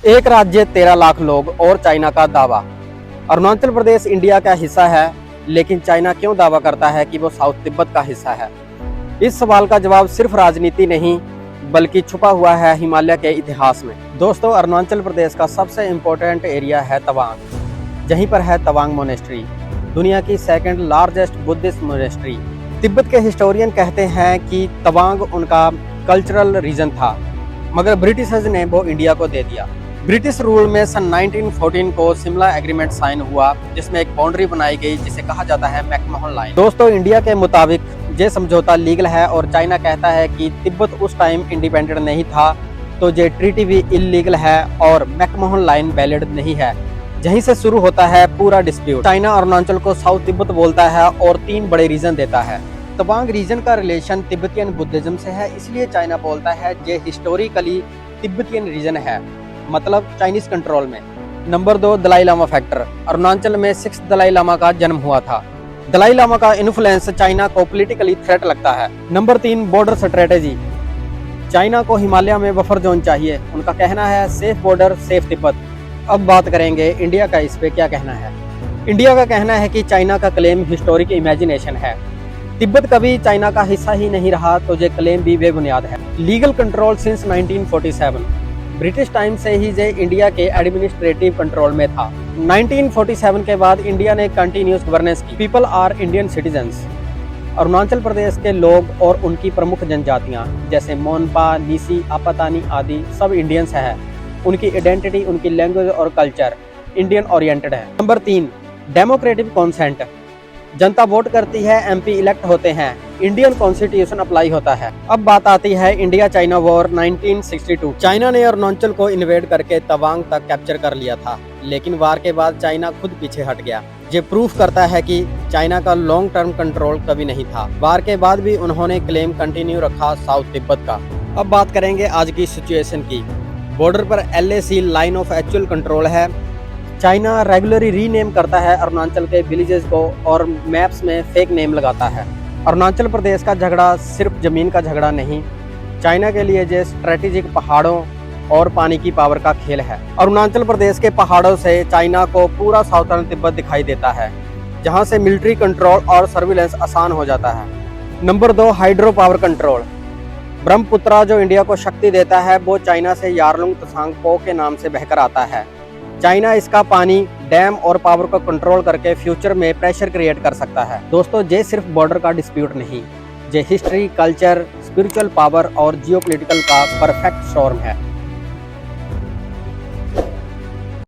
एक राज्य 13 लाख लोग और चाइना का दावा। अरुणाचल प्रदेश इंडिया का हिस्सा है, लेकिन चाइना क्यों दावा करता है कि वो साउथ तिब्बत का हिस्सा है? इस सवाल का जवाब सिर्फ राजनीति नहीं, बल्कि छुपा हुआ है हिमालय के इतिहास में। दोस्तों, अरुणाचल प्रदेश का सबसे इम्पोर्टेंट एरिया है तवांग। जहीं पर है तवांग मोनेस्ट्री, दुनिया की second largest Buddhist monastery. Tibet के हिस्टोरियन कहते हैं कि तवांग उनका कल्चरल रीजन था, मगर ब्रिटिशर्स ने वो इंडिया को दे दिया। ब्रिटिश रूल में सन 1914 को शिमला एग्रीमेंट साइन हुआ, जिसमें एक बाउंड्री बनाई गई जिसे कहा जाता है मैकमोहन लाइन। दोस्तों, इंडिया के मुताबिक ये समझौता लीगल है और चाइना कहता है कि तिब्बत उस टाइम इंडिपेंडेंट नहीं था, तो ये ट्रीटी भी इलीगल है और मैकमोहन लाइन वैलिड नहीं है। यहीं से शुरू होता है पूरा डिस्प्यूट। चाइना अरुणाचल को साउथ तिब्बत बोलता है और 3 बड़े रीजन देता है। तवांग रीजन का रिलेशन तिब्बतियन बुद्धिज्म से है, इसलिए चाइना बोलता है ये हिस्टोरिकली तिब्बतियन रीजन है, मतलब चाइनीज कंट्रोल में। Number 2, Dalai Lama factor. अरुणाचल में 6th दलाई लामा का जन्म हुआ था। दलाई लामा का इन्फ्लुएंस चाइना को पॉलिटिकली थ्रेट लगता है। Number 3, border strategy. चाइना को हिमालय में बफर जोन चाहिए। उनका कहना है सेफ बॉर्डर सेफ तिब्बत। अब बात करेंगे इंडिया का, इस पे क्या कहना है। इंडिया का कहना है कि चाइना का क्लेम हिस्टोरिक इमेजिनेशन है। तिब्बत कभी चाइना का हिस्सा ही नहीं रहा, तो ये क्लेम भी बेबुनियाद है। Legal control since 1947। British time से ही ये इंडिया के एडमिनिस्ट्रेटिव कंट्रोल में था। 1947 के बाद इंडिया ने कंटिन्यूस गवर्नेंस की। People are Indian citizens. Arunachal Pradesh के लोग और उनकी प्रमुख जनजातियां जैसे मोनपा, नीसी, आपातानी आदि सब इंडियंस हैं। उनकी आइडेंटिटी, उनकी लैंग्वेज और कल्चर इंडियन ओरिएंटेड है। Number 3, democratic consent. जनता वोट करती है, एमपी इलेक्ट होते हैं, इंडियन कॉन्स्टिट्यूशन अप्लाई होता है। अब बात आती है इंडिया चाइना वॉर 1962। चाइना ने अरुणाचल को इन्वेड करके तवांग तक कैप्चर कर लिया था, लेकिन वार के बाद चाइना खुद पीछे हट गया। ये प्रूफ करता है कि चाइना का लॉन्ग टर्म कंट्रोल कभी नहीं था। वार के बाद भी उन्होंने क्लेम कंटिन्यू रखा साउथ तिब्बत का। अब बात करेंगे आज की सिचुएशन की। बॉर्डर पर LAC line of actual control है। चाइना रेगुलरली रीनेम करता है अरुणाचल के विलेजेस को और मैप्स में फेक नेम लगाता है। अरुणाचल प्रदेश का झगड़ा सिर्फ जमीन का झगड़ा नहीं, चाइना के लिए ये स्ट्रेटेजिक पहाड़ों और पानी की पावर का खेल है। अरुणाचल प्रदेश के पहाड़ों से चाइना को पूरा साउथर्न तिब्बत दिखाई देता है, जहां से मिलिट्री कंट्रोल और सर्विलेंस आसान हो जाता है। Number 2, hydro power control. Brahmaputra जो इंडिया को शक्ति देता है, वो चाइना से यारलुंग त्सांग पो के नाम से बहकर आता है। चाइना इसका पानी, डैम और पावर को कंट्रोल करके फ्यूचर में प्रेशर क्रिएट कर सकता है। दोस्तों, ये सिर्फ बॉर्डर का डिस्प्यूट नहीं, ये हिस्ट्री, कल्चर, स्पिरिचुअल पावर और जियोपॉलिटिकल का परफेक्ट स्टॉर्म है।